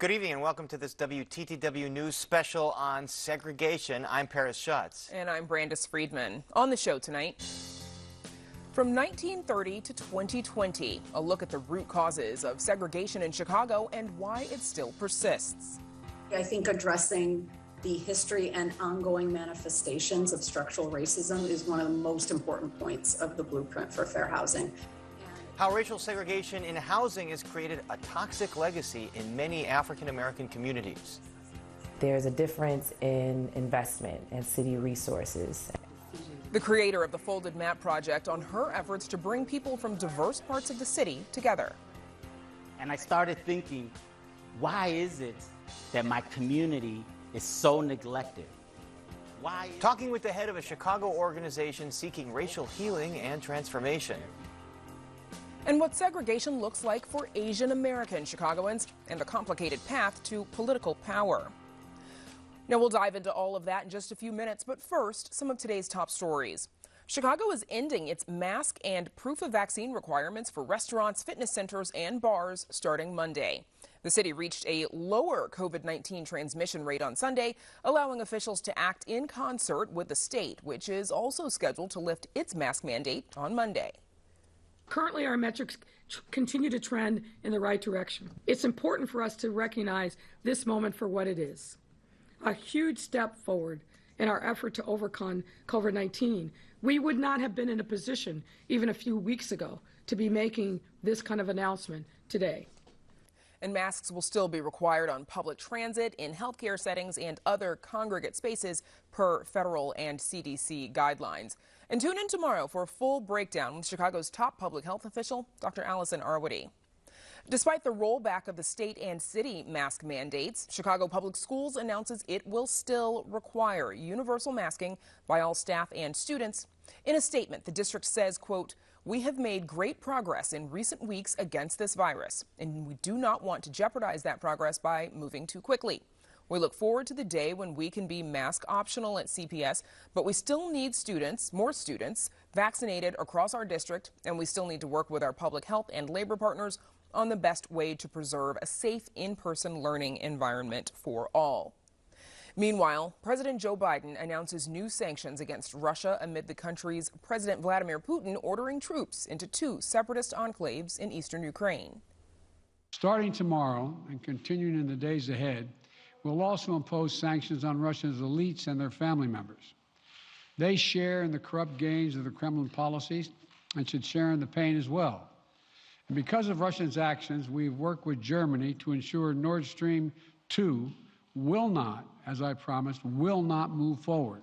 Good evening and welcome to this WTTW News Special on segregation. I'm Paris Schutz. And I'm Brandis Friedman. On the show tonight, from 1930 to 2020, a look at the root causes of segregation in Chicago and why it still persists. I think addressing the history and ongoing manifestations of structural racism is one of the most important points of the blueprint for fair housing. How racial segregation in housing has created a toxic legacy in many African American communities. There's a difference in investment and city resources. The creator of the Folded Map Project on her efforts to bring people from diverse parts of the city together. And I started thinking, why is it that my community is so neglected? Why? Talking with the head of a Chicago organization seeking racial healing and transformation. And what segregation looks like for Asian American Chicagoans and the complicated path to political power. Now we'll dive into all of that in just a few minutes, but first, some of today's top stories. Chicago is ending its mask and proof of vaccine requirements for restaurants, fitness centers, and bars starting Monday. The city reached a lower COVID-19 transmission rate on Sunday, allowing officials to act in concert with the state, which is also scheduled to lift its mask mandate on Monday. Currently, our metrics continue to trend in the right direction. It's important for us to recognize this moment for what it is. A huge step forward in our effort to overcome COVID-19. We would not have been in a position even a few weeks ago to be making this kind of announcement today. And masks will still be required on public transit, in healthcare settings, and other congregate spaces per federal and CDC guidelines. And tune in tomorrow for a full breakdown with Chicago's top public health official, Dr. Allison Arwady. Despite the rollback of the state and city mask mandates, Chicago Public Schools announces it will still require universal masking by all staff and students. In a statement, the district says, quote, "We have made great progress in recent weeks against this virus, and we do not want to jeopardize that progress by moving too quickly. We look forward to the day when we can be mask optional at CPS, but we still need more students vaccinated across our district, and we still need to work with our public health and labor partners on the best way to preserve a safe in-person learning environment for all." Meanwhile, President Joe Biden announces new sanctions against Russia amid the country's President Vladimir Putin ordering troops into two separatist enclaves in eastern Ukraine. Starting tomorrow and continuing in the days ahead, we'll also impose sanctions on Russia's elites and their family members. They share in the corrupt gains of the Kremlin policies and should share in the pain as well. And because of Russia's actions, we've worked with Germany to ensure Nord Stream 2 will not, as I promised, will not move forward.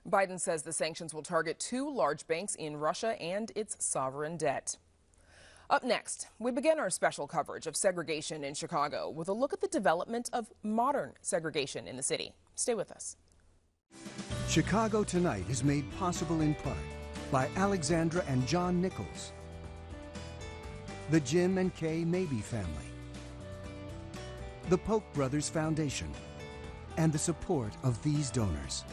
Biden says the sanctions will target two large banks in Russia and its sovereign debt. Up next, we begin our special coverage of segregation in Chicago with a look at the development of modern segregation in the city. Stay with us. Chicago Tonight is made possible in part by Alexandra and John Nichols, the Jim and Kay Mabey family, the Polk Brothers Foundation, and the support of these donors.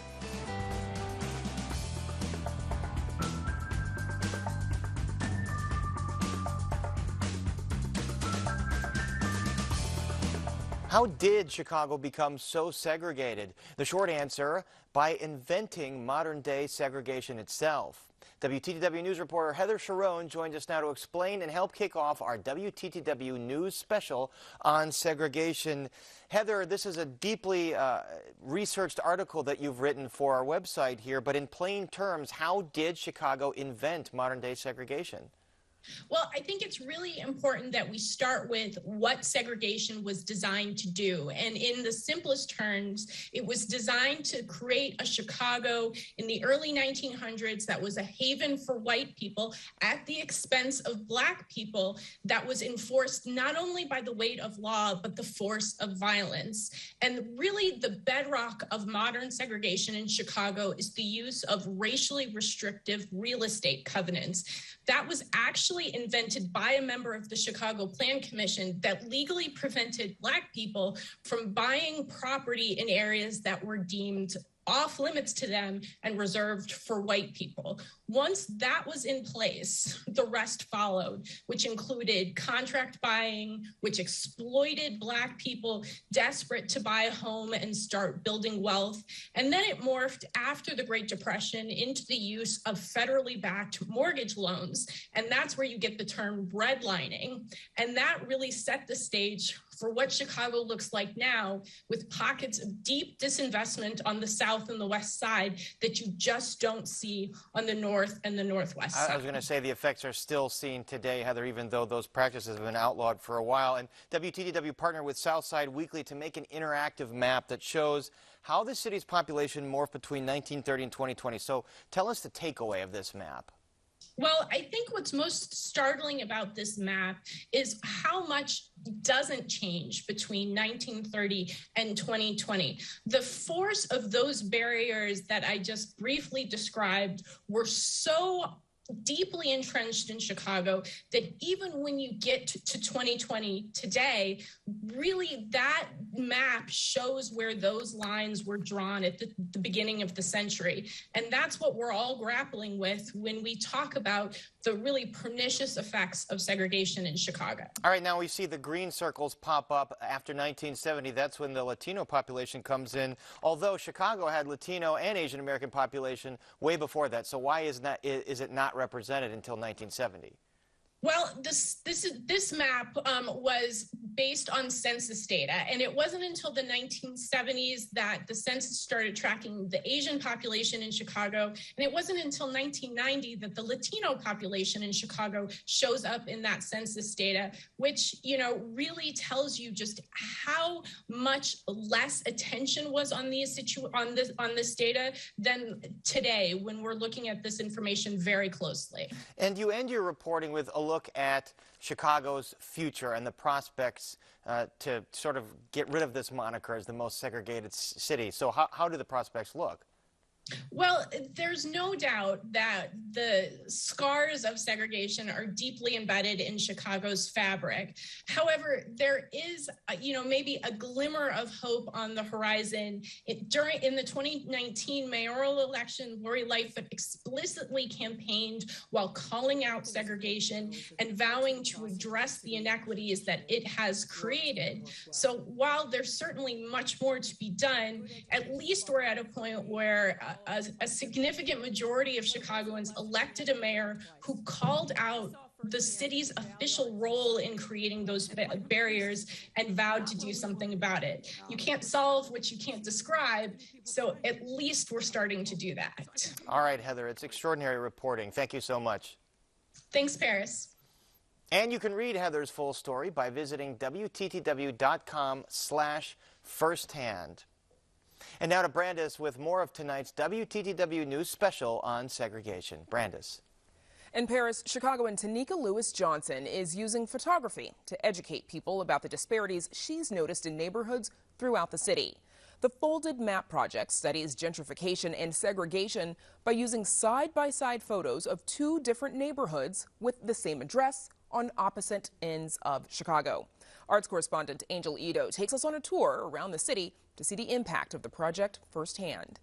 How did Chicago become so segregated? The short answer, by inventing modern-day segregation itself. WTTW News reporter Heather Sharon joins us now to explain and help kick off our WTTW News Special on segregation. Heather, this is a deeply researched article that you've written for our website here, but in plain terms, how did Chicago invent modern-day segregation? Well, I think it's really important that we start with what segregation was designed to do. And in the simplest terms, it was designed to create a Chicago in the early 1900s that was a haven for white people at the expense of Black people, that was enforced not only by the weight of law, but the force of violence. And really the bedrock of modern segregation in Chicago is the use of racially restrictive real estate covenants. That was actually invented by a member of the Chicago Plan Commission that legally prevented Black people from buying property in areas that were deemed off limits to them and reserved for white people. Once that was in place, the rest followed, which included contract buying, which exploited Black people desperate to buy a home and start building wealth. And then it morphed after the Great Depression into the use of federally backed mortgage loans. And that's where you get the term redlining. And that really set the stage for what Chicago looks like now, with pockets of deep disinvestment on the South and the West Side that you just don't see on the North and the Northwest side. I was going to say the effects are still seen today, Heather, even though those practices have been outlawed for a while. And WTTW partnered with Southside Weekly to make an interactive map that shows how the city's population morphed between 1930 and 2020. So tell us the takeaway of this map. Well, I think what's most startling about this map is how much doesn't change between 1930 and 2020. The force of those barriers that I just briefly described were so deeply entrenched in Chicago that even when you get to 2020 today, really that map shows where those lines were drawn at the beginning of the century. And that's what we're all grappling with when we talk about the really pernicious effects of segregation in Chicago. All right, now we see the green circles pop up after 1970. That's when the Latino population comes in, although Chicago had Latino and Asian American population way before that. So why is it not represented until 1970? Well, this map was based on census data, and it wasn't until the 1970s that the census started tracking the Asian population in Chicago, and it wasn't until 1990 that the Latino population in Chicago shows up in that census data, which, you know, really tells you just how much less attention was on this data than today when we're looking at this information very closely. And you end your reporting with a look at Chicago's future and the prospects to sort of get rid of this moniker as the most segregated city. So how do the prospects look? Well, there's no doubt that the scars of segregation are deeply embedded in Chicago's fabric. However, there is, maybe a glimmer of hope on the horizon. In the 2019 mayoral election, Lori Lightfoot explicitly campaigned while calling out segregation and vowing to address the inequities that it has created. So while there's certainly much more to be done, at least we're at a point where a significant majority of Chicagoans elected a mayor who called out the city's official role in creating those barriers and vowed to do something about it. You can't solve what you can't describe, so at least we're starting to do that. All right, Heather, it's extraordinary reporting. Thank you so much. Thanks, Paris. And you can read Heather's full story by visiting WTTW.com/firsthand. And now to Brandis with more of tonight's WTTW News Special on segregation. Brandis. In Paris, Chicagoan Tanika Lewis-Johnson is using photography to educate people about the disparities she's noticed in neighborhoods throughout the city. The Folded Map Project studies gentrification and segregation by using side-by-side photos of two different neighborhoods with the same address on opposite ends of Chicago. Arts correspondent Angel Ito takes us on a tour around the city to see the impact of the project firsthand.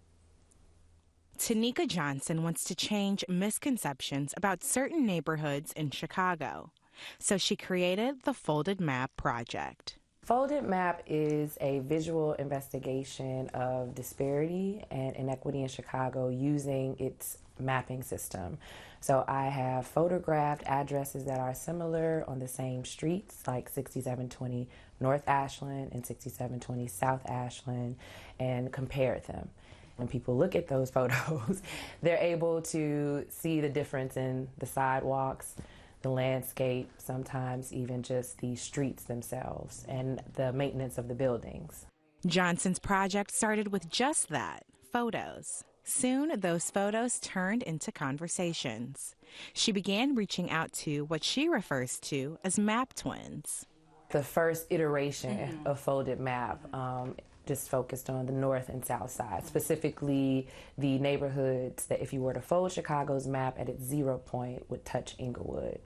Tanika Johnson wants to change misconceptions about certain neighborhoods in Chicago, so she created the Folded Map Project. Folded Map is a visual investigation of disparity and inequity in Chicago using its mapping system. So I have photographed addresses that are similar on the same streets, like 6720 North Ashland and 6720 South Ashland, and compared them. When people look at those photos, they're able to see the difference in the sidewalks, the landscape, sometimes even just the streets themselves, and the maintenance of the buildings. Johnson's project started with just that, photos. Soon, those photos turned into conversations. She began reaching out to what she refers to as map twins. The first iteration of Folded Map just focused on the north and south side, specifically the neighborhoods that if you were to fold Chicago's map at its 0 point would touch Inglewood.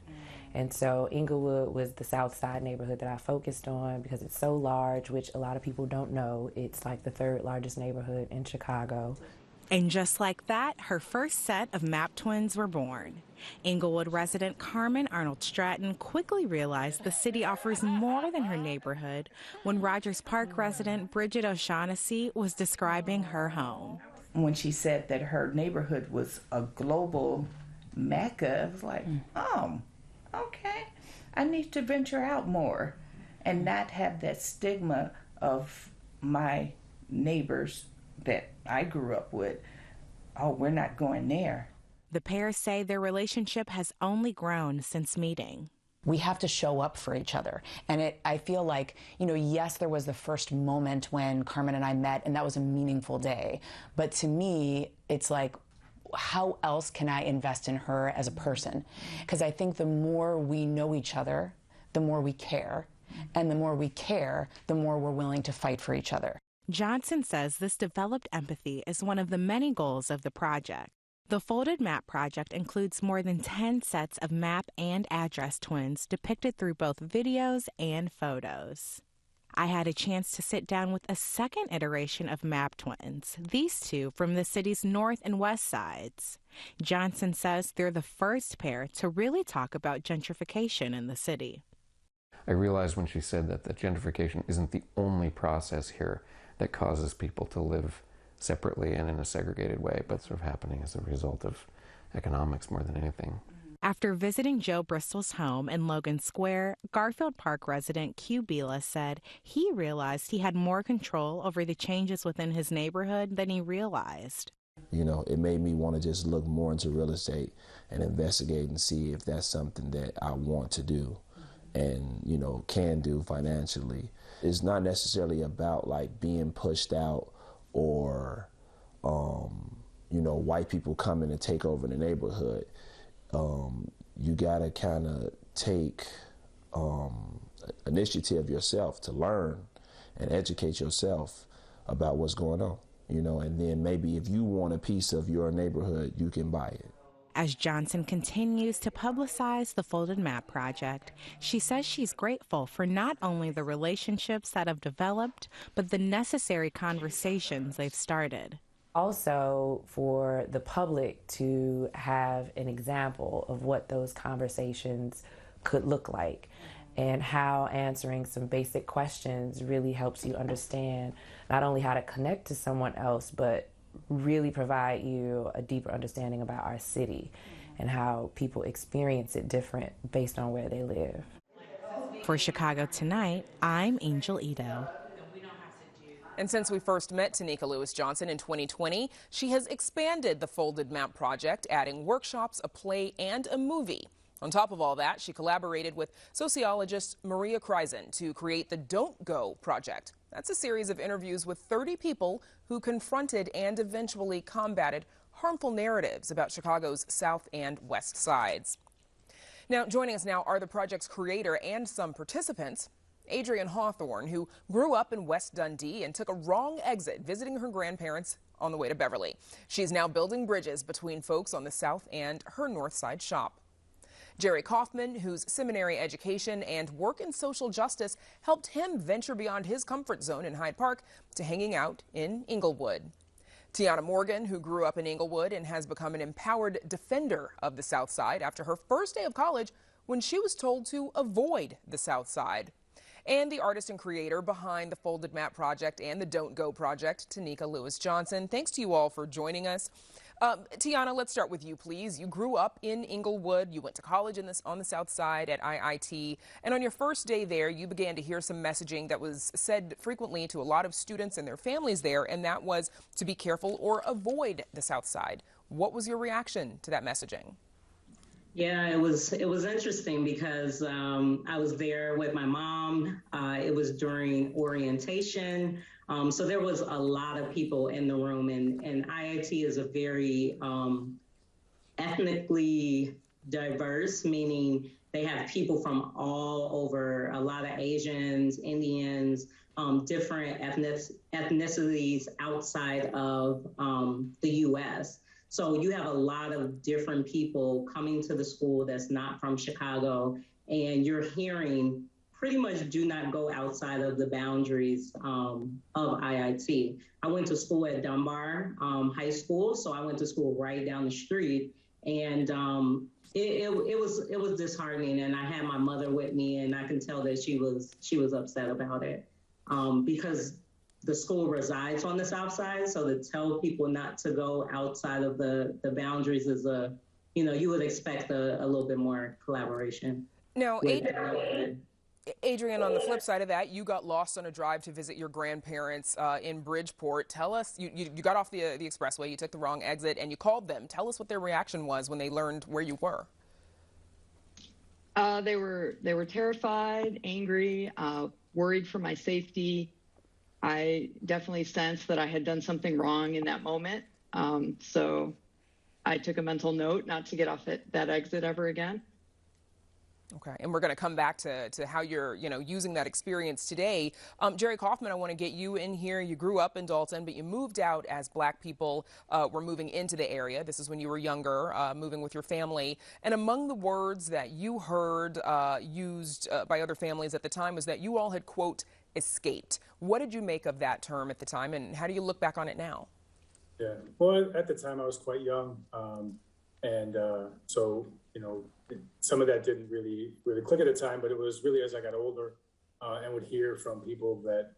And so Inglewood was the south side neighborhood that I focused on because it's so large, which a lot of people don't know. It's like the 3rd largest neighborhood in Chicago. And just like that, her first set of map twins were born. Inglewood resident Carmen Arnold Stratton quickly realized the city offers more than her neighborhood when Rogers Park resident Bridget O'Shaughnessy was describing her home. When she said that her neighborhood was a global mecca, I was like, oh, okay, I need to venture out more and not have that stigma of my neighbors that I grew up with. Oh, we're not going there. The pair say their relationship has only grown since meeting. We have to show up for each other. And I feel like, yes, there was the first moment when Carmen and I met, and that was a meaningful day. But to me, it's like, how else can I invest in her as a person? Because I think the more we know each other, the more we care. And the more we care, the more we're willing to fight for each other. Johnson says this developed empathy is one of the many goals of the project. The Folded Map Project includes more than 10 sets of map and address twins depicted through both videos and photos. I had a chance to sit down with a second iteration of map twins, these two from the city's north and west sides. Johnson says they're the first pair to really talk about gentrification in the city. I realized when she said that gentrification isn't the only process here that causes people to live separately and in a segregated way, but sort of happening as a result of economics more than anything. After visiting Joe Bristol's home in Logan Square, Garfield Park resident Q. Bila said he realized he had more control over the changes within his neighborhood than he realized. It made me want to just look more into real estate and investigate and see if that's something that I want to do and, can do financially. It's not necessarily about like being pushed out or, white people coming to take over the neighborhood. You gotta kind of take initiative yourself to learn and educate yourself about what's going on, and then maybe if you want a piece of your neighborhood, you can buy it. As Johnson continues to publicize the Folded Map Project, she says she's grateful for not only the relationships that have developed, but the necessary conversations they've started. Also, for the public to have an example of what those conversations could look like and how answering some basic questions really helps you understand not only how to connect to someone else, but really provide you a deeper understanding about our city and how people experience it different based on where they live. For Chicago Tonight, I'm Angel Ito. And since we first met Tanika Lewis Johnson in 2020, she has expanded the Folded Map Project, adding workshops, a play, and a movie. On top of all that, she collaborated with sociologist Maria Kreisen to create the Don't Go Project. That's a series of interviews with 30 people who confronted and eventually combated harmful narratives about Chicago's south and west sides. Now, joining us now are the project's creator and some participants. Adrienne Hawthorne, who grew up in West Dundee and took a wrong exit visiting her grandparents on the way to Beverly. She is now building bridges between folks on the south and her north side shop. Jerry Kaufman, whose seminary education and work in social justice helped him venture beyond his comfort zone in Hyde Park to hanging out in Inglewood. Tiana Morgan, who grew up in Inglewood and has become an empowered defender of the South Side after her first day of college when she was told to avoid the South Side. And the artist and creator behind the Folded Map Project and the Don't Go Project, Tanika Lewis Johnson. Thanks to you all for joining us. Tiana, let's start with you, please. You grew up in Inglewood. You went to college on the South Side at IIT. And on your first day there, you began to hear some messaging that was said frequently to a lot of students and their families there, and that was to be careful or avoid the South Side. What was your reaction to that messaging? Yeah, it was interesting because I was there with my mom. It was during orientation. So there was a lot of people in the room, and IIT is a very ethnically diverse, meaning they have people from all over, a lot of Asians, Indians, different ethnicities outside of the U.S. So you have a lot of different people coming to the school that's not from Chicago, and you're hearing pretty much do not go outside of the boundaries of IIT. I went to school at Dunbar High School, so I went to school right down the street, and it was disheartening. And I had my mother with me, and I can tell that she was upset about it because the school resides on the South Side. So to tell people not to go outside of the boundaries is you would expect a little bit more collaboration. Now, Adrian, on the flip side of that, you got lost on a drive to visit your grandparents in Bridgeport. Tell us, you got off the expressway, you took the wrong exit, and you called them. Tell us what their reaction was when they learned where you were. They were terrified, angry, worried for my safety. I definitely sensed that I had done something wrong in that moment. So I took a mental note not to get off at that exit ever again. Okay, and we're going to come back to how you're, using that experience today. Jerry Kaufman, I want to get you in here. You grew up in Dalton, but you moved out as Black people were moving into the area. This is when you were younger, moving with your family. And among the words that you heard used by other families at the time was that you all had, quote, escaped. What did you make of that term at the time, and how do you look back on it now? Yeah, well, at the time I was quite young, so some of that didn't really click at the time, but it was really as I got older and would hear from people that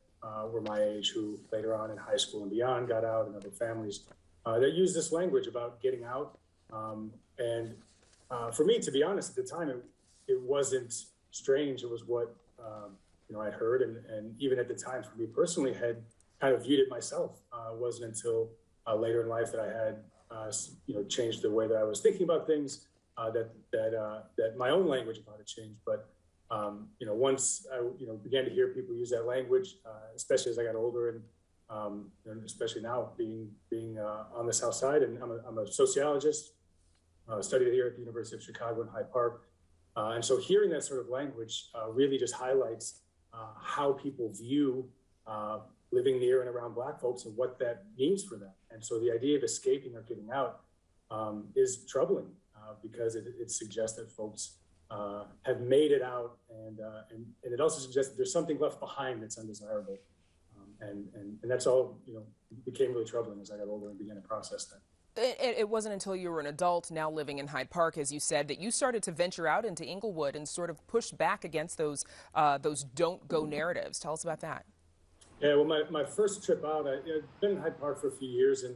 were my age who later on in high school and beyond got out, and other families that used this language about getting out. For me, to be honest, at the time, it wasn't strange. It was what I'd heard, and even at the time, for me personally, had kind of viewed it myself. It wasn't until later in life that I had changed the way that I was thinking about things. That my own language about it changed, but once I began to hear people use that language, especially as I got older, and especially now being on the South Side, and I'm a sociologist, studied here at the University of Chicago in Hyde Park, and so hearing that sort of language really just highlights how people view living near and around Black folks and what that means for them. And so the idea of escaping or getting out is troubling. Because it suggests that folks have made it out, and it also suggests that there's something left behind that's undesirable, and that's all became really troubling as I got older and began to process that. It wasn't until you were an adult, now living in Hyde Park, as you said, that you started to venture out into Inglewood and sort of push back against those don't go narratives. Tell us about that. Yeah, well, my first trip out, I'd been in Hyde Park for a few years, and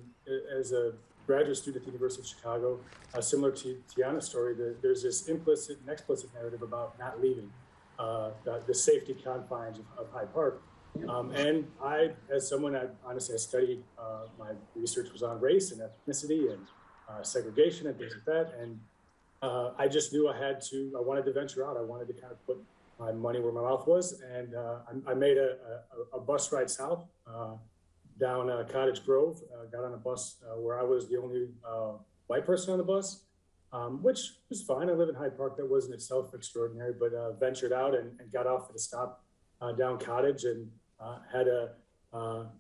as a graduate student at the University of Chicago, similar to Tiana's story, there's this implicit and explicit narrative about not leaving the safety confines of Hyde Park. And I, as someone, I studied, my research was on race and ethnicity and segregation and things like that. And I just knew I wanted to venture out. I wanted to kind of put my money where my mouth was. And I made a bus ride south, down Cottage Grove, got on a bus where I was the only white person on the bus, which was fine. I live in Hyde Park. That wasn't itself extraordinary, but ventured out and got off at a stop down Cottage, and had an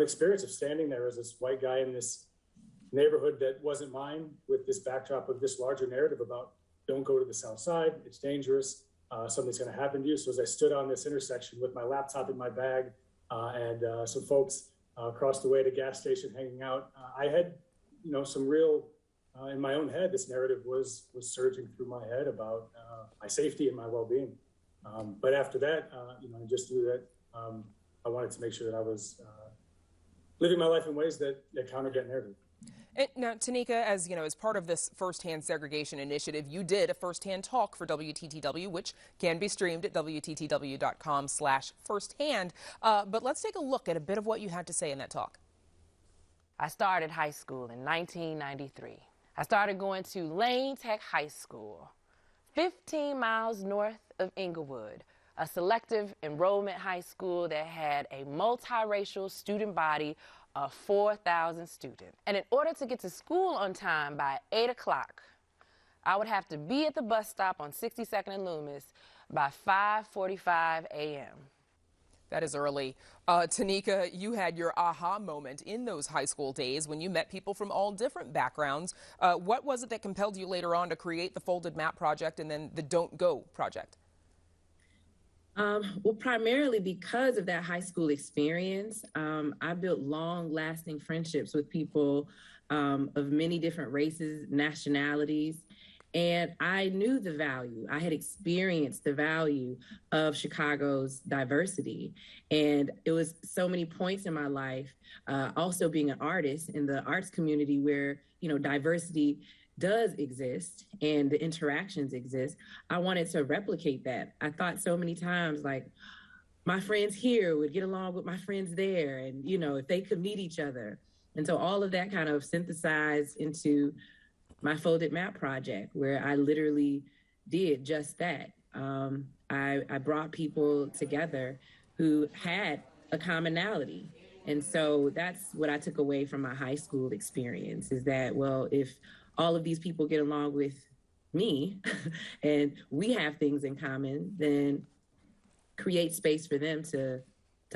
experience of standing there as this white guy in this neighborhood that wasn't mine, with this backdrop of this larger narrative about don't go to the South Side, it's dangerous, something's going to happen to you. So as I stood on this intersection with my laptop in my bag, and some folks across the way at a gas station hanging out, I had, some real, in my own head, this narrative was surging through my head about my safety and my well-being. But after that, I just knew that I wanted to make sure that I was living my life in ways that countered that narrative. Now, Tanika, as part of this firsthand segregation initiative, you did a firsthand talk for WTTW, which can be streamed at WTTW.com/firsthand. But let's take a look at a bit of what you had to say in that talk. I started high school in 1993. I started going to Lane Tech High School, 15 miles north of Inglewood, a selective enrollment high school that had a multiracial student body of 4,000 students. And in order to get to school on time by 8 o'clock, I would have to be at the bus stop on 62nd and Loomis by 5:45 a.m. That is early. Tanika, you had your aha moment in those high school days when you met people from all different backgrounds. What was it that compelled you later on to create the Folded Map Project and then the Don't Go Project? Well, primarily because of that high school experience, I built long-lasting friendships with people of many different races, nationalities, and I knew the value. I had experienced the value of Chicago's diversity, and it was so many points in my life, also being an artist in the arts community where, you know, diversity does exist and the interactions exist. I wanted to replicate that. I thought so many times, like, my friends here would get along with my friends there, and, you know, if they could meet each other. And so all of that kind of synthesized into my Folded Map Project, where I literally did just that. I brought people together who had a commonality. And so that's what I took away from my high school experience, is that, well, if all of these people get along with me and we have things in common, then create space for them to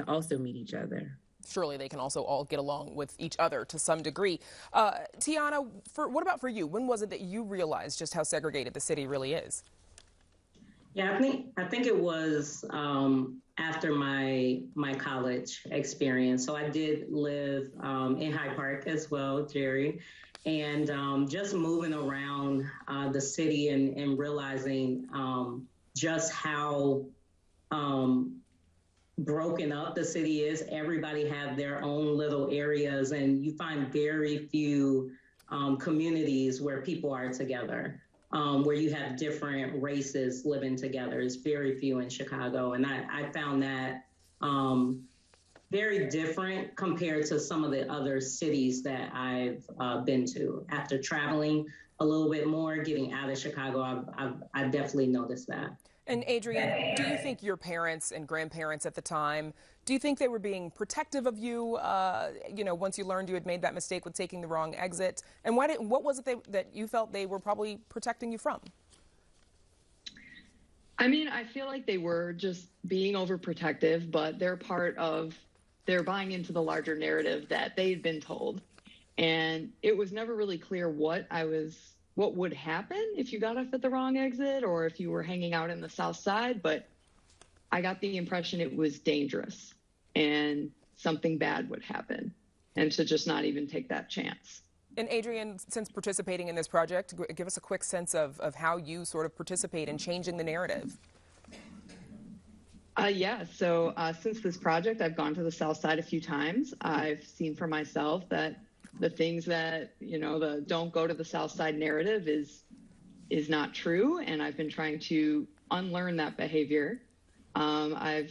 also meet each other. Surely they can also all get along with each other to some degree. Tiana, what about for you? When was it that you realized just how segregated the city really is? Yeah, I think it was after my college experience. So I did live in Hyde Park as well, Jerry, and just moving around the city and realizing just how broken up the city is. Everybody have their own little areas, and you find very few communities where people are together, where you have different races living together. It's very few in Chicago, and I found that very different compared to some of the other cities that I've been to. After traveling a little bit more, getting out of Chicago, I've definitely noticed that. And Adrienne, do you think your parents and grandparents at the time, do you think they were being protective of you, you know, once you learned you had made that mistake with taking the wrong exit? And what was it that you felt they were probably protecting you from? I mean, I feel like they were just being overprotective, but they're buying into the larger narrative that they'd been told. And it was never really clear what would happen if you got off at the wrong exit or if you were hanging out in the South Side. But I got the impression it was dangerous and something bad would happen, and to just not even take that chance. And Adrienne, since participating in this project, give us a quick sense of how you sort of participate in changing the narrative. So since this project, I've gone to the South Side a few times. I've seen for myself that the things that, you know, the don't go to the South Side narrative is not true. And I've been trying to unlearn that behavior. I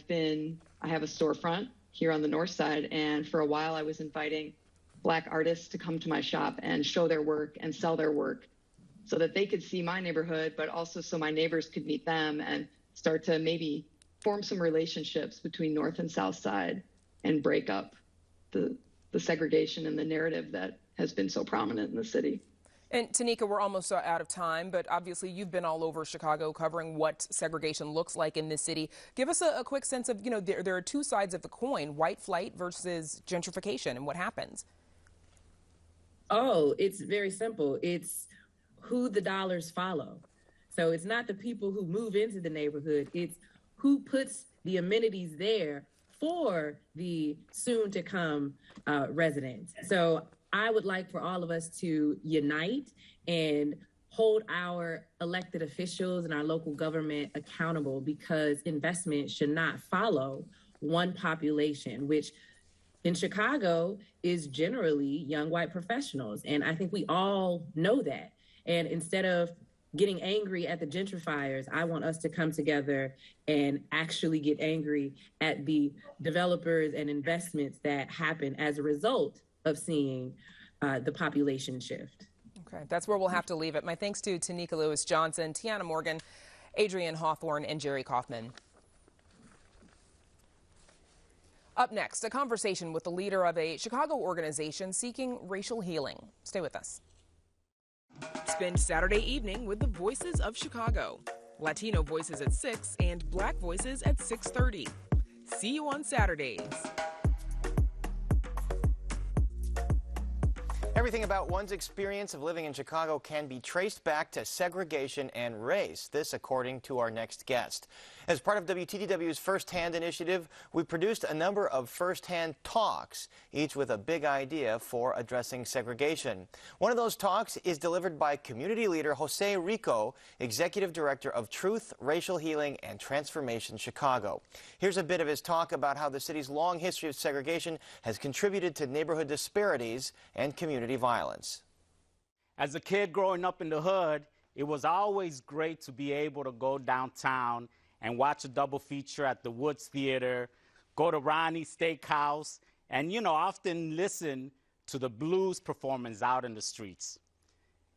have a storefront here on the North Side. And for a while I was inviting Black artists to come to my shop and show their work and sell their work so that they could see my neighborhood, but also so my neighbors could meet them and start to maybe form some relationships between North and South Side and break up the segregation and the narrative that has been so prominent in the city. And Tanika, we're almost out of time, but obviously you've been all over Chicago covering what segregation looks like in this city. Give us a quick sense of, you know, there are two sides of the coin, white flight versus gentrification, and what happens. Oh, it's very simple. It's who the dollars follow. So it's not the people who move into the neighborhood, it's who puts the amenities there for the soon-to-come residents. So I would like for all of us to unite and hold our elected officials and our local government accountable, because investment should not follow one population, which in Chicago is generally young white professionals. And I think we all know that. And instead of getting angry at the gentrifiers, I want us to come together and actually get angry at the developers and investments that happen as a result of seeing the population shift. Okay, that's where we'll have to leave it. My thanks to Tanika Lewis-Johnson, Tiana Morgan, Adrienne Hawthorne, and Jerry Kaufman. Up next, a conversation with the leader of a Chicago organization seeking racial healing. Stay with us. Spend Saturday evening with the Voices of Chicago. Latino voices at 6 and Black voices at 6:30. See you on Saturdays. Everything about one's experience of living in Chicago can be traced back to segregation and race. This, according to our next guest. As part of WTTW's First Hand initiative, we produced a number of first-hand talks, each with a big idea for addressing segregation. One of those talks is delivered by community leader Jose Rico, Executive Director of Truth, Racial Healing, and Transformation Chicago. Here's a bit of his talk about how the city's long history of segregation has contributed to neighborhood disparities and community violence. As a kid growing up in the hood, it was always great to be able to go downtown and watch a double feature at the Woods Theater, go to Ronnie's Steakhouse, and, often listen to the blues performance out in the streets.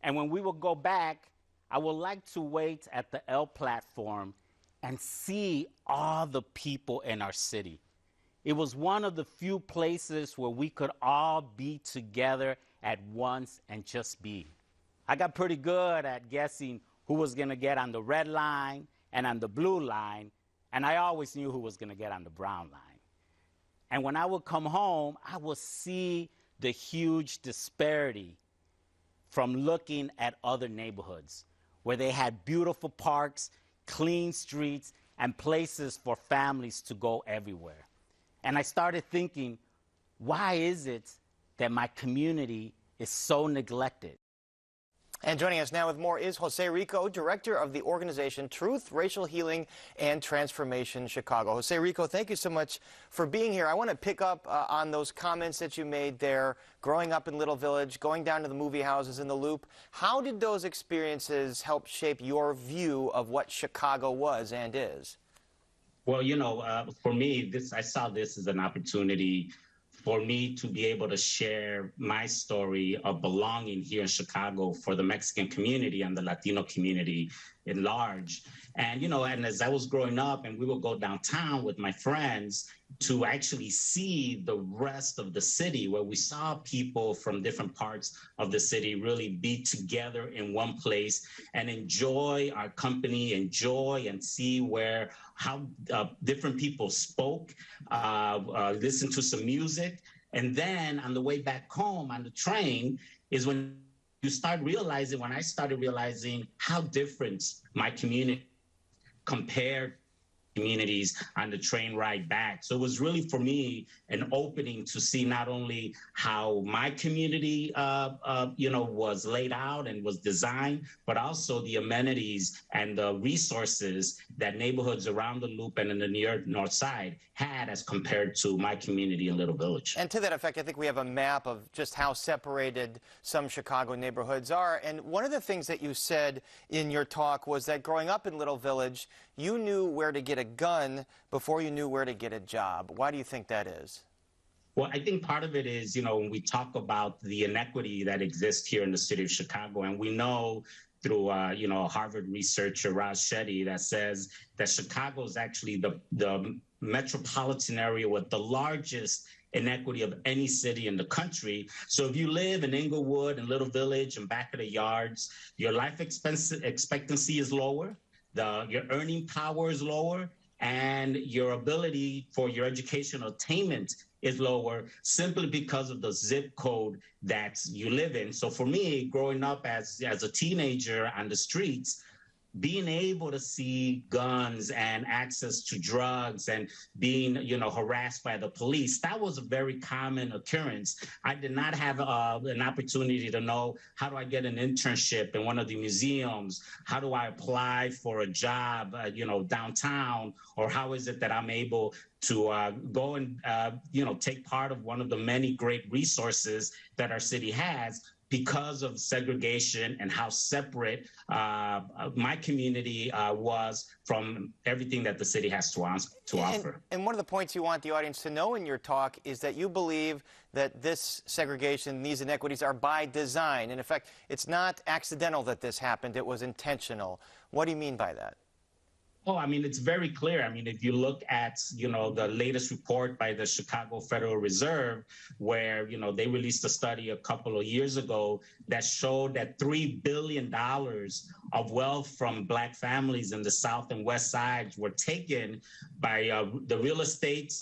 And when we would go back, I would like to wait at the L platform and see all the people in our city. It was one of the few places where we could all be together at once and just be. I got pretty good at guessing who was gonna get on the red line and on the blue line, and I always knew who was gonna get on the brown line. And when I would come home, I would see the huge disparity from looking at other neighborhoods where they had beautiful parks, clean streets, and places for families to go everywhere. And I started thinking, why is it that my community is so neglected? And joining us now with more is Jose Rico, Director of the organization Truth, Racial Healing, and Transformation Chicago. Jose Rico, thank you so much for being here. I want to pick up on those comments that you made there, growing up in Little Village, going down to the movie houses in the Loop. How did those experiences help shape your view of what Chicago was and is? Well, for me, I saw this as an opportunity for me to be able to share my story of belonging here in Chicago for the Mexican community and the Latino community at large. And, and as I was growing up and we would go downtown with my friends to actually see the rest of the city, where we saw people from different parts of the city really be together in one place and enjoy our company, enjoy and see how different people spoke, listen to some music. And then on the way back home on the train is when I started realizing how different my community compared communities on the train ride back. So it was really, for me, an opening to see not only how my community, was laid out and was designed, but also the amenities and the resources that neighborhoods around the Loop and in the near North Side had as compared to my community in Little Village. And to that effect, I think we have a map of just how separated some Chicago neighborhoods are. And one of the things that you said in your talk was that growing up in Little Village, you knew where to get a gun before you knew where to get a job. Why do you think that is? Well, I think part of it is, when we talk about the inequity that exists here in the city of Chicago, and we know through, Harvard researcher Raj Shetty that says that Chicago is actually the metropolitan area with the largest inequity of any city in the country. So if you live in Inglewood and Little Village and back of the yards, your life expectancy is lower. Your earning power is lower, and your ability for your educational attainment is lower simply because of the zip code that you live in. So for me, growing up as a teenager on the streets, being able to see guns and access to drugs and being, harassed by the police, that was a very common occurrence. I did not have an opportunity to know, how do I get an internship in one of the museums? How do I apply for a job, downtown? Or how is it that I'm able to go and, take part of one of the many great resources that our city has, because of segregation and how separate my community was from everything that the city has to offer. And one of the points you want the audience to know in your talk is that you believe that this segregation, these inequities are by design. In effect, it's not accidental that this happened, it was intentional. What do you mean by that? Oh, I mean, it's very clear. I mean, if you look at, the latest report by the Chicago Federal Reserve, where, they released a study a couple of years ago that showed that $3 billion of wealth from Black families in the South and West Sides were taken by the real estate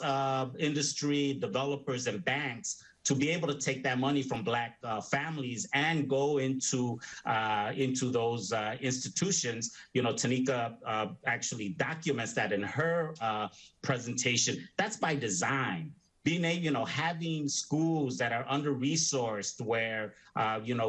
industry, developers, and banks to be able to take that money from Black families and go into those institutions. Tanika actually documents that in her presentation. That's by design. Being having schools that are under-resourced, where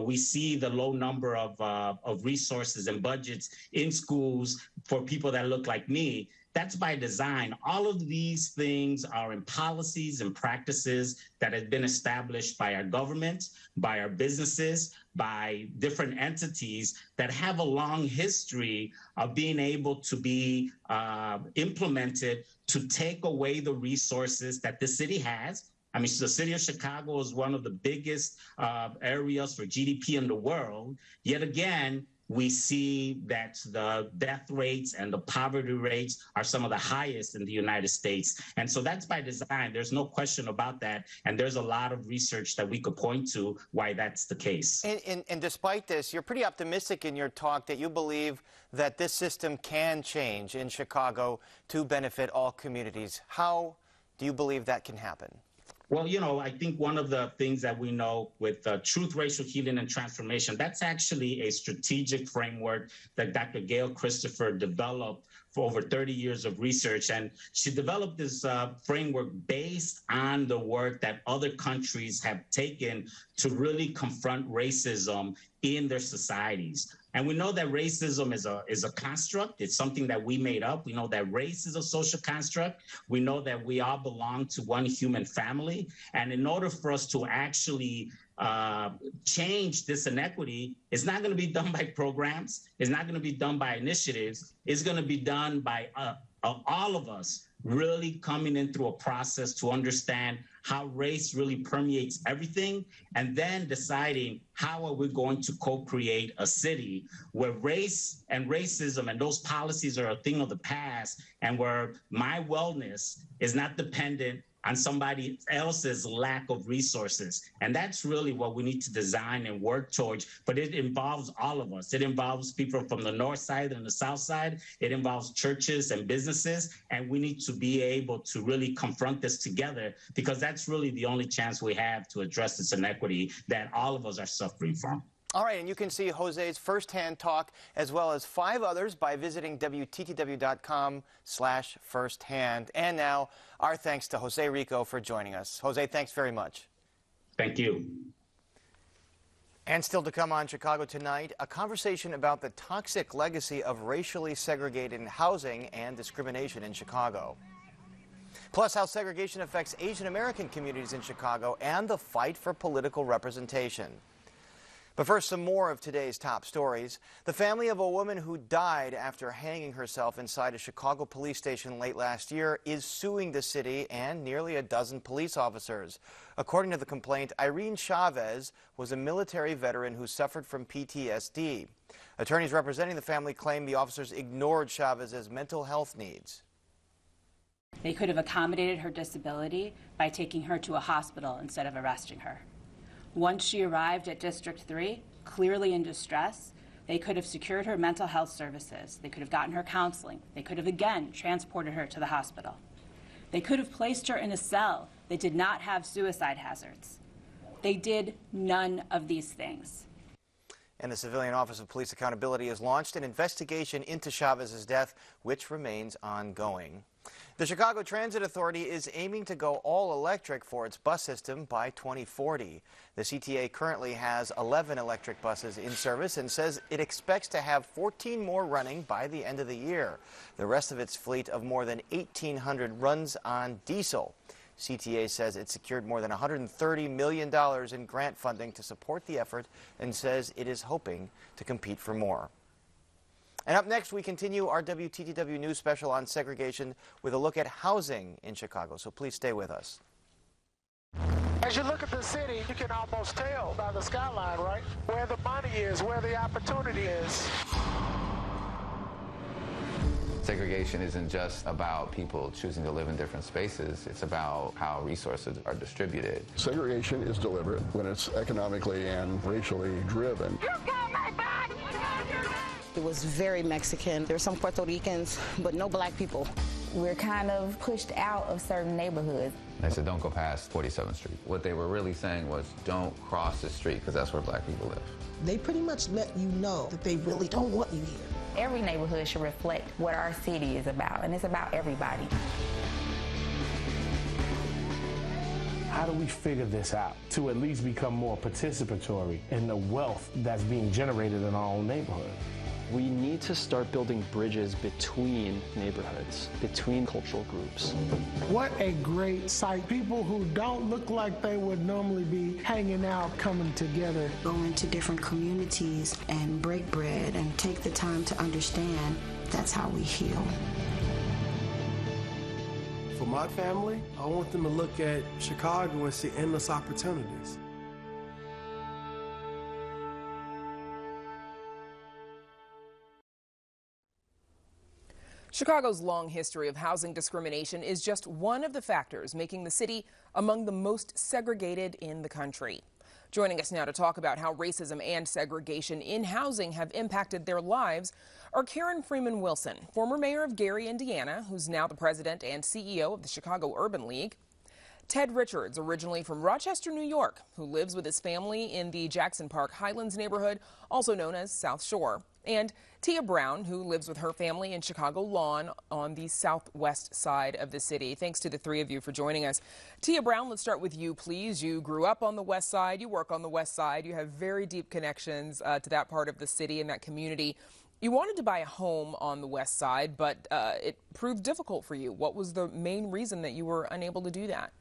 we see the low number of resources and budgets in schools for people that look like me. That's by design. All of these things are in policies and practices that have been established by our government, by our businesses, by different entities that have a long history of being able to be implemented to take away the resources that the city has. I mean, the city of Chicago is one of the biggest areas for GDP in the world. Yet again, we see that the death rates and the poverty rates are some of the highest in the United States. And so that's by design. There's no question about that. And there's a lot of research that we could point to why that's the case. And despite this, you're pretty optimistic in your talk that you believe that this system can change in Chicago to benefit all communities. How do you believe that can happen? Well, I think one of the things that we know with Truth, Racial Healing, and Transformation, that's actually a strategic framework that Dr. Gail Christopher developed for over 30 years of research. And she developed this framework based on the work that other countries have taken to really confront racism in their societies. And we know that racism is a construct. It's something that we made up. We know that race is a social construct. We know that we all belong to one human family. And in order for us to actually change this inequity, it's not going to be done by programs. It's not going to be done by initiatives. It's going to be done by all of us really coming in through a process to understand how race really permeates everything, and then deciding how are we going to co-create a city where race and racism and those policies are a thing of the past, and where my wellness is not dependent on somebody else's lack of resources. And that's really what we need to design and work towards. But it involves all of us. It involves people from the north side and the south side. It involves churches and businesses. And we need to be able to really confront this together, because that's really the only chance we have to address this inequity that all of us are suffering from. All right, and you can see Jose's firsthand talk as well as 5 others by visiting WTTW.com/firsthand. And now, our thanks to Jose Rico for joining us. Jose, thanks very much. Thank you. And still to come on Chicago Tonight, a conversation about the toxic legacy of racially segregated housing and discrimination in Chicago. Plus, how segregation affects Asian American communities in Chicago and the fight for political representation. But first, some more of today's top stories. The family of a woman who died after hanging herself inside a Chicago police station late last year is suing the city and nearly a dozen police officers. According to the complaint, Irene Chavez was a military veteran who suffered from PTSD. Attorneys representing the family claim the officers ignored Chavez's mental health needs. They could have accommodated her disability by taking her to a hospital instead of arresting her. Once she arrived at District 3, clearly in distress, they could have secured her mental health services. They could have gotten her counseling. They could have again transported her to the hospital. They could have placed her in a cell that did not have suicide hazards. They did none of these things. And the Civilian Office of Police Accountability has launched an investigation into Chavez's death, which remains ongoing. The Chicago Transit Authority is aiming to go all electric for its bus system by 2040. The CTA currently has 11 electric buses in service and says it expects to have 14 more running by the end of the year. The rest of its fleet of more than 1,800 runs on diesel. CTA says it secured more than $130 million in grant funding to support the effort and says it is hoping to compete for more. And up next, we continue our WTTW News Special on segregation with a look at housing in Chicago, so please stay with us. As you look at the city, you can almost tell by the skyline, right? Where the money is, where the opportunity is. Segregation isn't just about people choosing to live in different spaces. It's about how resources are distributed. Segregation is deliberate when it's economically and racially driven. It was very Mexican. There were some Puerto Ricans, but no black people. We're kind of pushed out of certain neighborhoods. They said, don't go past 47th Street. What they were really saying was, don't cross the street, because that's where black people live. They pretty much let you know that they really don't want you here. Every neighborhood should reflect what our city is about, and it's about everybody. How do we figure this out to at least become more participatory in the wealth that's being generated in our own neighborhood? We need to start building bridges between neighborhoods, between cultural groups. What a great sight. People who don't look like they would normally be hanging out, coming together. Go into different communities and break bread and take the time to understand that's how we heal. For my family, I want them to look at Chicago and see endless opportunities. Chicago's long history of housing discrimination is just one of the factors making the city among the most segregated in the country. Joining us now to talk about how racism and segregation in housing have impacted their lives are Karen Freeman Wilson, former mayor of Gary, Indiana, who's now the president and CEO of the Chicago Urban League; Ted Richards, originally from Rochester, New York, who lives with his family in the Jackson Park Highlands neighborhood, also known as South Shore; and Tia Brown, who lives with her family in Chicago Lawn on the southwest side of the city. Thanks to the three of you for joining us. Tia Brown, let's start with you, please. You grew up on the west side, you work on the west side, you have very deep connections to that part of the city and that community. You wanted to buy a home on the west side, but it proved difficult for you. What was the main reason that you were unable to do that?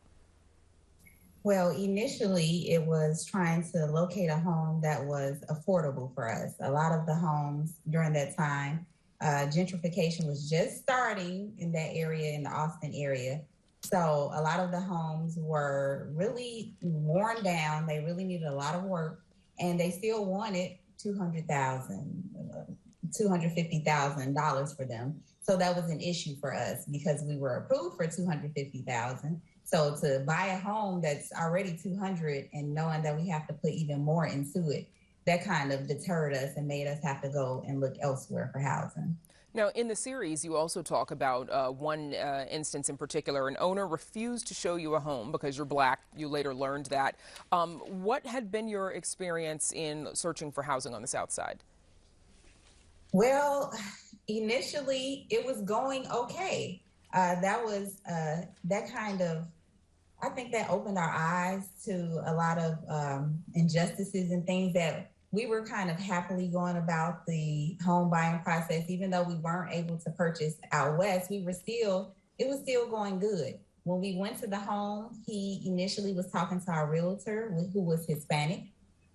Well, initially, it was trying to locate a home that was affordable for us. A lot of the homes during that time, gentrification was just starting in that area, in the Austin area. So a lot of the homes were really worn down. They really needed a lot of work, and they still wanted $250,000 for them. So that was an issue for us because we were approved for $250,000. So to buy a home that's already $200,000 and knowing that we have to put even more into it, that kind of deterred us and made us have to go and look elsewhere for housing. Now, in the series, you also talk about one instance in particular. An owner refused to show you a home because you're black. You later learned that. What had been your experience in searching for housing on the south side? Well, initially, it was going okay. That was that kind of, I think that opened our eyes to a lot of injustices and things that we were kind of happily going about the home buying process. Even though we weren't able to purchase out west, it was still going good. When we went to the home, he initially was talking to our realtor, who was Hispanic.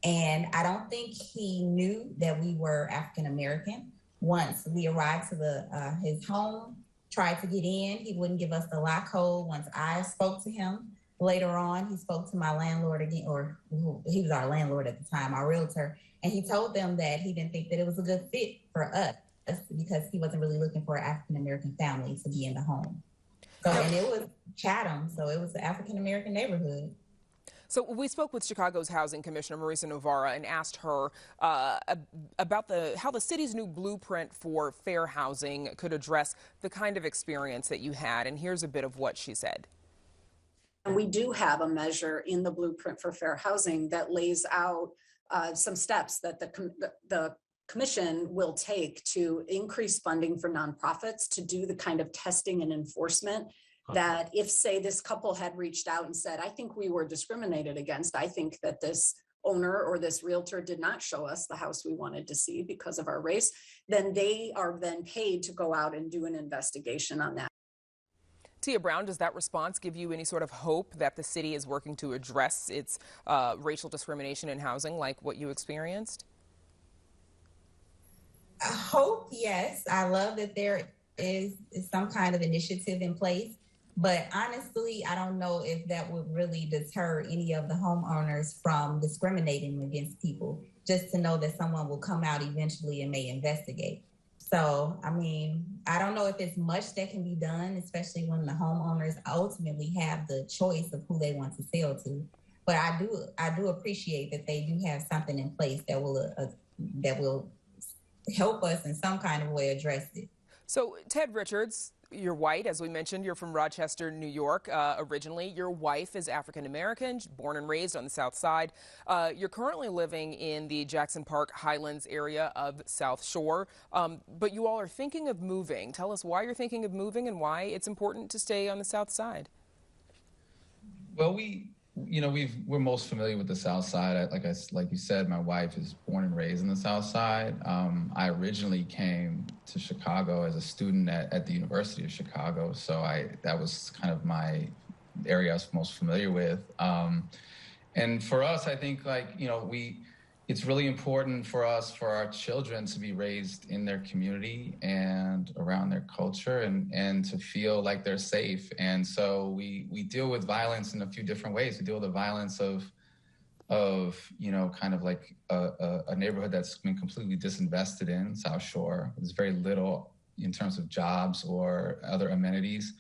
And I don't think he knew that we were African American. Once we arrived to his home, tried to get in, he wouldn't give us the lock code. Once I spoke to him, later on, he spoke to my landlord again, or he was our landlord at the time, our realtor, and he told them that he didn't think that it was a good fit for us because he wasn't really looking for an African-American family to be in the home. So, and it was Chatham, so it was the African-American neighborhood. So we spoke with Chicago's Housing Commissioner, Marisa Novara, and asked her about how the city's new blueprint for fair housing could address the kind of experience that you had. And here's a bit of what she said. We do have a measure in the blueprint for fair housing that lays out some steps that the commission will take to increase funding for nonprofits to do the kind of testing and enforcement that if, say, this couple had reached out and said, I think we were discriminated against, I think that this owner or this realtor did not show us the house we wanted to see because of our race, then they are then paid to go out and do an investigation on that. Tia Brown, does that response give you any sort of hope that the city is working to address its racial discrimination in housing like what you experienced? Hope, yes. I love that there is some kind of initiative in place. But honestly, I don't know if that would really deter any of the homeowners from discriminating against people, just to know that someone will come out eventually and may investigate. So, I mean, I don't know if it's much that can be done, especially when the homeowners ultimately have the choice of who they want to sell to. But I do appreciate that they do have something in place that will help us in some kind of way address it. So, Ted Richards, you're white, as we mentioned. You're from Rochester, New York, originally. Your wife is African-American, born and raised on the South Side. You're currently living in the Jackson Park Highlands area of South Shore, but you all are thinking of moving. Tell us why you're thinking of moving and why it's important to stay on the South Side. Well, we're most familiar with the South Side. Like you said, my wife is born and raised in the South Side. I originally came to Chicago as a student at the University of Chicago, so that was kind of my area I was most familiar with. And for us, I think it's really important for us, for our children, to be raised in their community and around their culture and to feel like they're safe. And so we deal with violence in a few different ways. We deal with the violence of kind of like a neighborhood that's been completely disinvested in, South Shore. There's very little in terms of jobs or other amenities.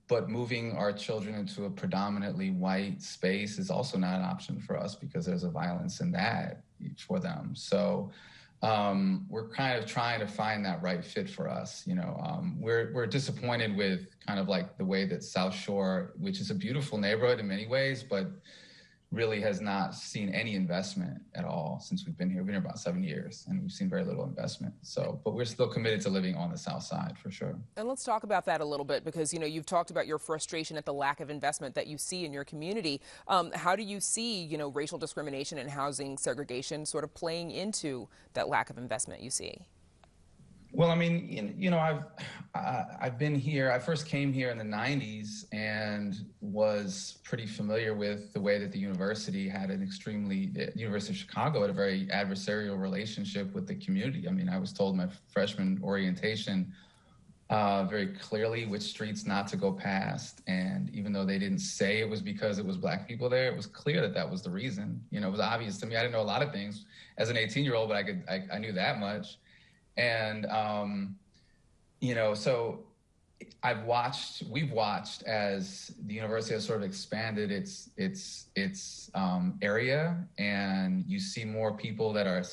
But moving our children into a predominantly white space is also not an option for us because there's a violence in that for them. So we're kind of trying to find that right fit for us. We're disappointed with kind of like the way that South Shore, which is a beautiful neighborhood in many ways, but really has not seen any investment at all since we've been here. We've been here about 7 years, and we've seen very little investment. So, but we're still committed to living on the South Side for sure. And let's talk about that a little bit because, you've talked about your frustration at the lack of investment that you see in your community. How do you see, racial discrimination and housing segregation sort of playing into that lack of investment you see? Well, I mean, I've been here. I first came here in the 90s and was pretty familiar with the way that the university had the University of Chicago had a very adversarial relationship with the community. I mean, I was told my freshman orientation very clearly which streets not to go past. And even though they didn't say it was because it was Black people there, it was clear that that was the reason. It was obvious to me. I didn't know a lot of things as an 18-year-old, but I knew that much. And, so we've watched as the university has sort of expanded its area, and you see more people that are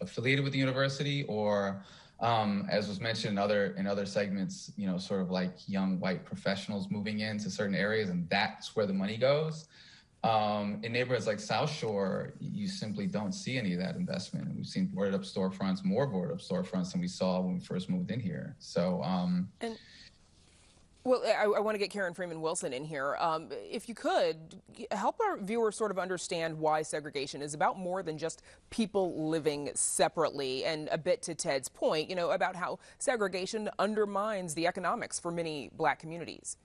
affiliated with the university or, as was mentioned in other segments, sort of like young white professionals moving into certain areas, and that's where the money goes. In neighborhoods like South Shore, you simply don't see any of that investment. And we've seen boarded up storefronts, more boarded up storefronts than we saw when we first moved in here. So, Well, I want to get Karen Freeman Wilson in here. If you could, help our viewers sort of understand why segregation is about more than just people living separately, and a bit to Ted's point, about how segregation undermines the economics for many Black communities.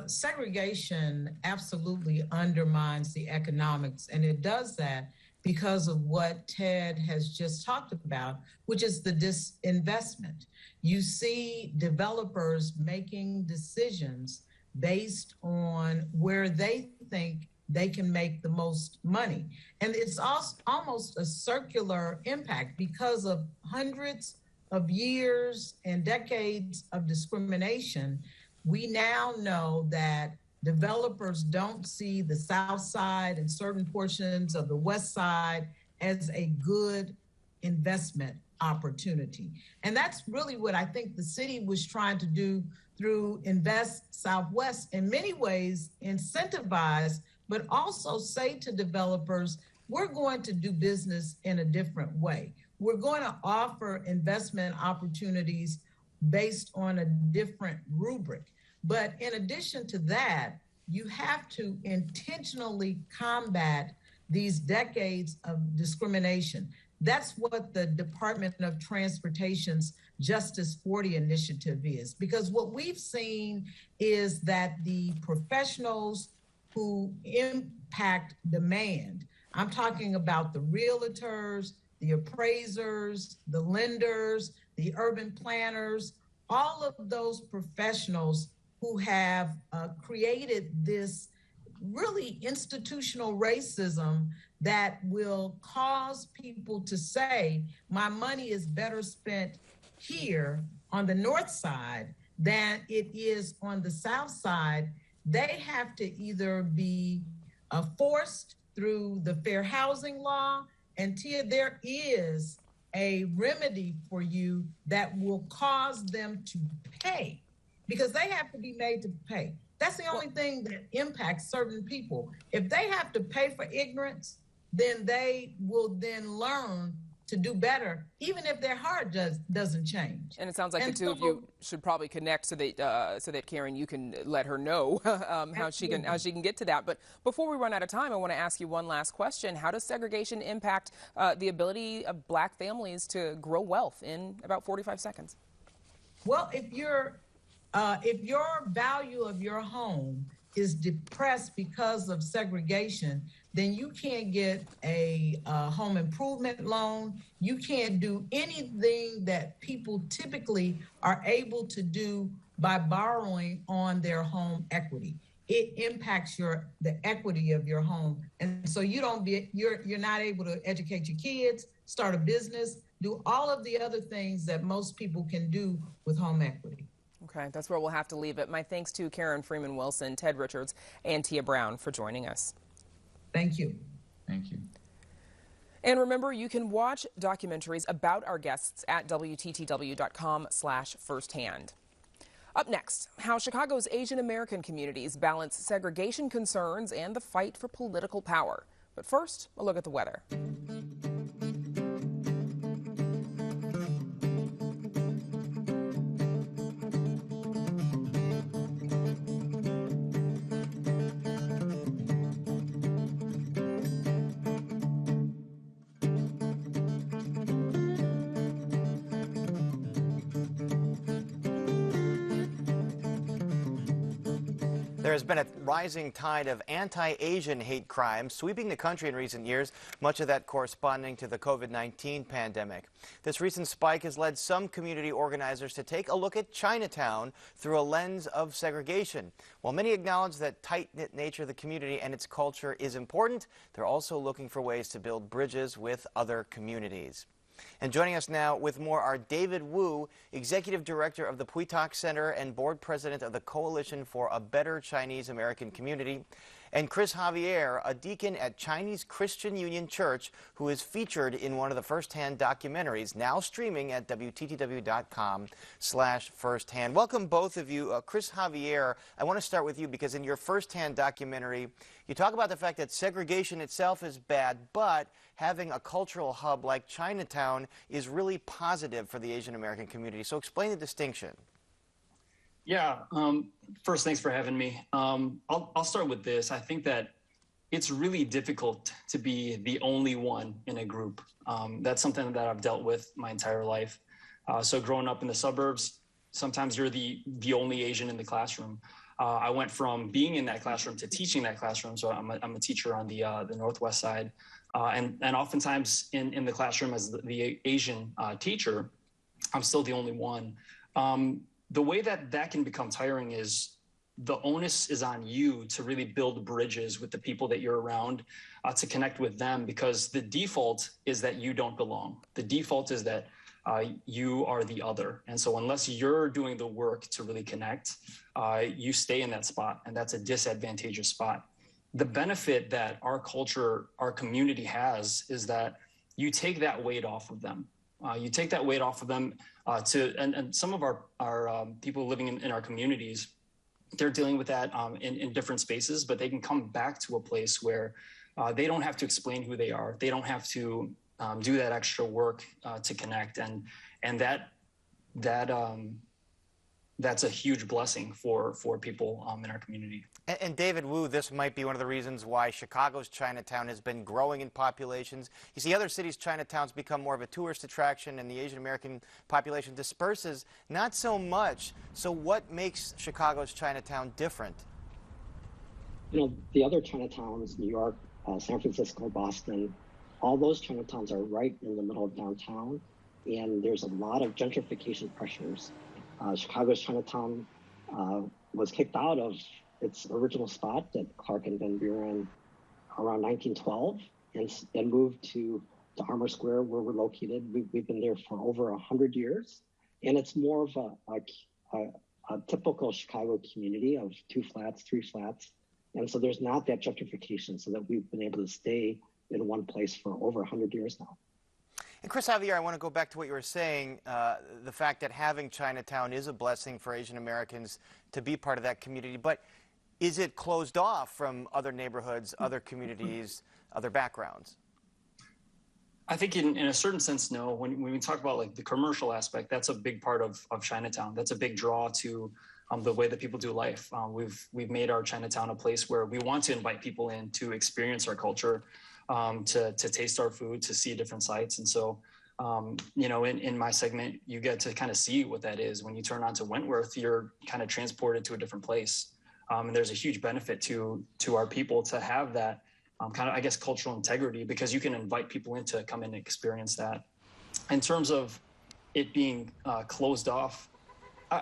Segregation absolutely undermines the economics, and it does that because of what Ted has just talked about, which is the disinvestment. You see developers making decisions based on where they think they can make the most money. And it's also almost a circular impact because of hundreds of years and decades of discrimination. We now know that developers don't see the South Side and certain portions of the West Side as a good investment opportunity. And that's really what I think the city was trying to do through Invest Southwest, in many ways incentivize, but also say to developers, we're going to do business in a different way. We're going to offer investment opportunities based on a different rubric. But in addition to that, you have to intentionally combat these decades of discrimination. That's what the Department of Transportation's Justice 40 initiative is, because what we've seen is that the professionals who impact demand, I'm talking about the realtors, the appraisers, the lenders, the urban planners, all of those professionals who have created this really institutional racism that will cause people to say, my money is better spent here on the north side than it is on the south side, they have to either be forced through the fair housing law. And Tia, there is a remedy for you that will cause them to pay, because they have to be made to pay. That's the only thing that impacts certain people. If they have to pay for ignorance, then they will then learn to do better, even if their heart doesn't change. And it sounds like the two of you should probably connect so that Karen, you can let her know how she can get to that. But before we run out of time, I want to ask you one last question. How does segregation impact the ability of Black families to grow wealth in about 45 seconds? Well, if your value of your home is depressed because of segregation, then you can't get a home improvement loan. You can't do anything that people typically are able to do by borrowing on their home equity. It impacts the equity of your home, and so you're not able to educate your kids, start a business, do all of the other things that most people can do with home equity. Okay, that's where we'll have to leave it. My thanks to Karen Freeman Wilson, Ted Richards, and Tia Brown for joining us. Thank you. Thank you. And remember, you can watch documentaries about our guests at WTTW.com/firsthand. Up next, how Chicago's Asian American communities balance segregation concerns and the fight for political power. But first, a look at the weather. There has been a rising tide of anti-Asian hate crimes sweeping the country in recent years, much of that corresponding to the COVID-19 pandemic. This recent spike has led some community organizers to take a look at Chinatown through a lens of segregation. While many acknowledge that tight-knit nature of the community and its culture is important, they're also looking for ways to build bridges with other communities. And joining us now with more are David Wu, Executive Director of the Pui Tak Center and Board President of the Coalition for a Better Chinese American Community, and Chris Javier, a deacon at Chinese Christian Union Church, who is featured in one of the firsthand documentaries, now streaming at WTTW.com/firsthand. Welcome, both of you. Chris Javier, I want to start with you because in your firsthand documentary, you talk about the fact that segregation itself is bad, but having a cultural hub like Chinatown is really positive for the Asian American community. So explain the distinction. Yeah. First, thanks for having me. I'll start with this. I think that it's really difficult to be the only one in a group. That's something that I've dealt with my entire life. So growing up in the suburbs, sometimes you're the only Asian in the classroom. I went from being in that classroom to teaching that classroom. So I'm a teacher on the Northwest side. And oftentimes in the classroom as the Asian teacher, I'm still the only one. The way that can become tiring is the onus is on you to really build bridges with the people that you're around, to connect with them, because the default is that you don't belong. The default is that you are the other. And so unless you're doing the work to really connect, you stay in that spot, and that's a disadvantageous spot. The benefit that our culture, our community has is that you take that weight off of them. You take that weight off of them and some of our people living in our communities, they're dealing with that in different spaces, but they can come back to a place where they don't have to explain who they are. They don't have to do that extra work to connect. And that's a huge blessing for people in our community. And David Wu, this might be one of the reasons why Chicago's Chinatown has been growing in populations. You see, other cities' Chinatowns become more of a tourist attraction, and the Asian American population disperses not so much. So what makes Chicago's Chinatown different? You know, the other Chinatowns, New York, San Francisco, Boston, all those Chinatowns are right in the middle of downtown, and there's a lot of gentrification pressures. Chicago's Chinatown was kicked out of its original spot at Clark and Van Buren around 1912. and moved to Armour Square, where we're located. We've been there for over 100 years, and it's more of a typical Chicago community of 2 flats, 3 flats. And so there's not that gentrification, so that we've been able to stay in one place for over 100 years now. And Chris Javier, I want to go back to what you were saying, the fact that having Chinatown is a blessing for Asian Americans to be part of that community. But is it closed off from other neighborhoods, other communities, other backgrounds? I think in a certain sense, no. When we talk about like the commercial aspect, that's a big part of Chinatown. That's a big draw to the way that people do life. We've made our Chinatown a place where we want to invite people in to experience our culture, to taste our food, to see different sites. And so, you know, in my segment, you get to kind of see what that is. When you turn onto Wentworth, you're kind of transported to a different place. And there's a huge benefit to our people to have that kind of, I guess, cultural integrity, because you can invite people in to come in and experience that. In terms of it being closed off,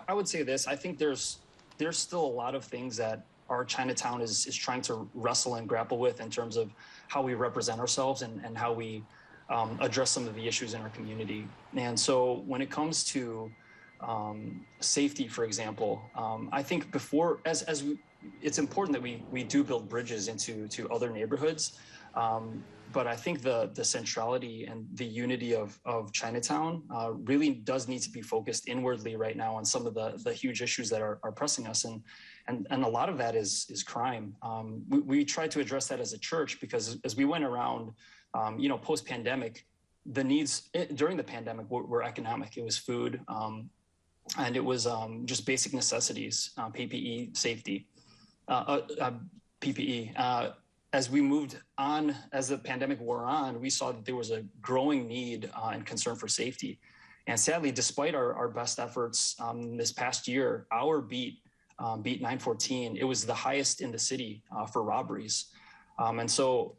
I would say this: I think there's still a lot of things that our Chinatown is trying to wrestle and grapple with in terms of how we represent ourselves and how we address some of the issues in our community. And so when it comes to safety, for example, I think it's important that we do build bridges into other neighborhoods. But I think the centrality and the unity of Chinatown really does need to be focused inwardly right now on some of the huge issues that are pressing us. And a lot of that is crime. We tried to address that as a church, because as we went around, you know, post-pandemic, the needs during the pandemic were economic. It was food, and it was just basic necessities, PPE, safety, PPE. As we moved on, as the pandemic wore on, we saw that there was a growing need and concern for safety. And sadly, despite our best efforts this past year, our beat 914, it was the highest in the city for robberies. And so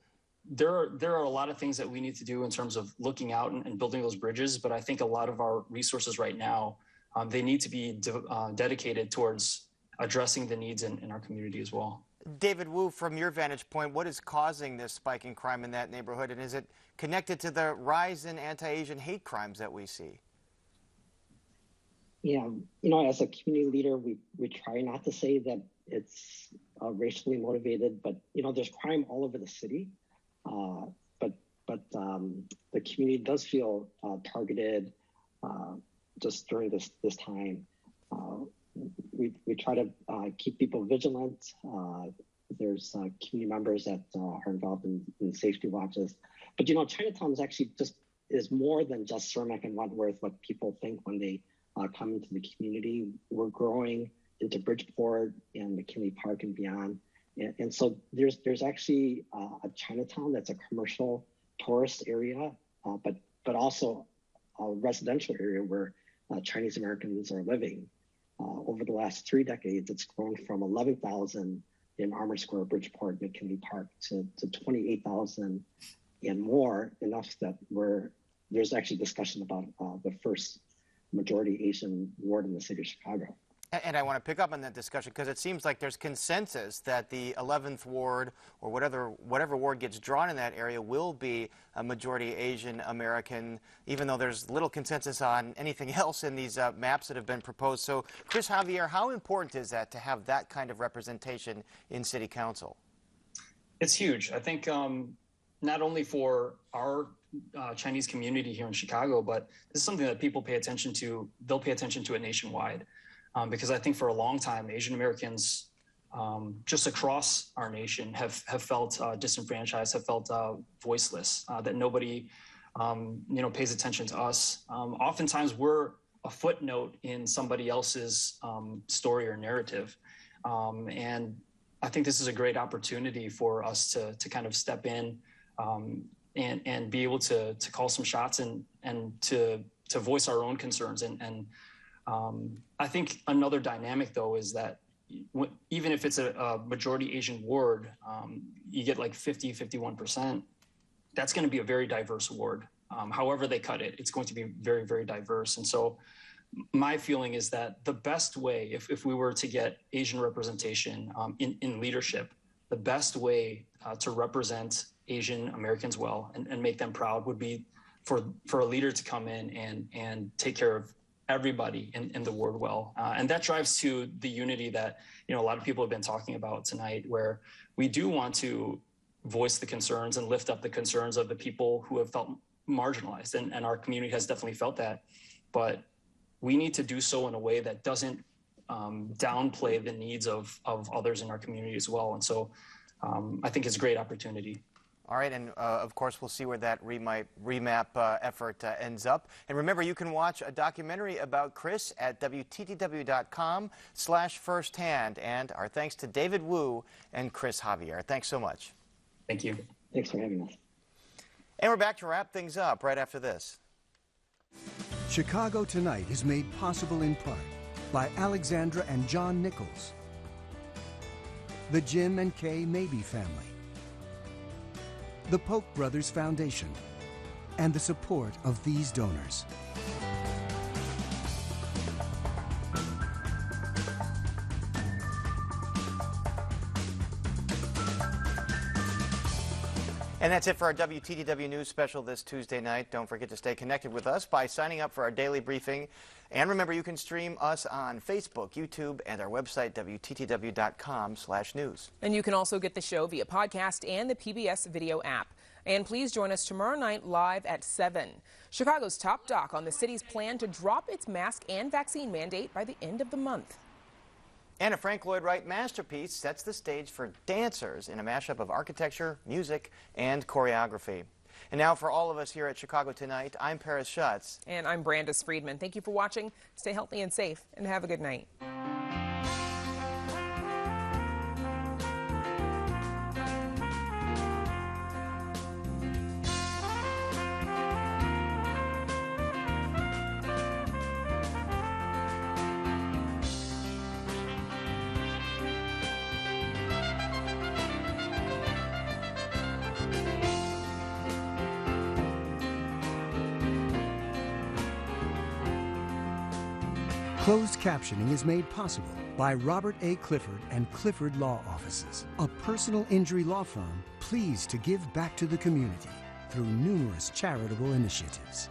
there are a lot of things that we need to do in terms of looking out and building those bridges. But I think a lot of our resources right now, they need to be dedicated towards addressing the needs in our community as well. David Wu, from your vantage point, what is causing this spike in crime in that neighborhood? And is it connected to the rise in anti-Asian hate crimes that we see? Yeah, you know, as a community leader, we try not to say that it's racially motivated, but, you know, there's crime all over the city. But the community does feel targeted just during this time. We try to keep people vigilant. There's community members that are involved in safety watches. But, you know, Chinatown is actually is more than just Cermak and Wentworth, what people think when they come into the community. We're growing into Bridgeport and McKinley Park and beyond. And so there's actually a Chinatown that's a commercial tourist area, but also a residential area where Chinese Americans are living. Over the last 3 decades, it's grown from 11,000 in Armour Square, Bridgeport, McKinley Park to 28,000 and more, enough that there's actually discussion about the first majority Asian ward in the city of Chicago. And I want to pick up on that discussion, because it seems like there's consensus that the 11th ward, or whatever ward gets drawn in that area, will be a majority Asian American, even though there's little consensus on anything else in these maps that have been proposed. So, Chris Javier, how important is that to have that kind of representation in City Council? It's huge. I think not only for our Chinese community here in Chicago, but this is something that people pay attention to. They'll pay attention to it nationwide. Because I think for a long time, Asian Americans just across our nation have felt disenfranchised, have felt voiceless, that nobody pays attention to us. Oftentimes we're a footnote in somebody else's story or narrative. And I think this is a great opportunity for us to kind of step in and be able to call some shots and to voice our own concerns. And I think another dynamic, though, is that even if it's a majority Asian ward, you get like 51%, that's going to be a very diverse ward. However they cut it, it's going to be very, very diverse. And so my feeling is that the best way, if we were to get Asian representation in leadership, the best way to represent Asian Americans well and make them proud would be for a leader to come in and take care of everybody in the ward well. And that drives to the unity that, a lot of people have been talking about tonight, where we do want to voice the concerns and lift up the concerns of the people who have felt marginalized. And our community has definitely felt that. But we need to do so in a way that doesn't downplay the needs of others in our community as well. And so I think it's a great opportunity. All right, and of course, we'll see where that remap effort ends up. And remember, you can watch a documentary about Chris at WTTW.com/firsthand. And our thanks to David Wu and Chris Javier. Thanks so much. Thank you. Thanks for having us. And we're back to wrap things up right after this. Chicago Tonight is made possible in part by Alexandra and John Nichols, the Jim and Kay Mabey family, the Polk Brothers Foundation, and the support of these donors. And that's it for our WTTW News Special this Tuesday night. Don't forget to stay connected with us by signing up for our daily briefing. And remember, you can stream us on Facebook, YouTube, and our website, WTTW.com/news. And you can also get the show via podcast and the PBS video app. And please join us tomorrow night live at 7. Chicago's top doc on the city's plan to drop its mask and vaccine mandate by the end of the month. And a Frank Lloyd Wright masterpiece sets the stage for dancers in a mashup of architecture, music, and choreography. And now for all of us here at Chicago Tonight, I'm Paris Schutz. And I'm Brandis Friedman. Thank you for watching. Stay healthy and safe, and have a good night. Closed captioning is made possible by Robert A. Clifford and Clifford Law Offices, a personal injury law firm pleased to give back to the community through numerous charitable initiatives.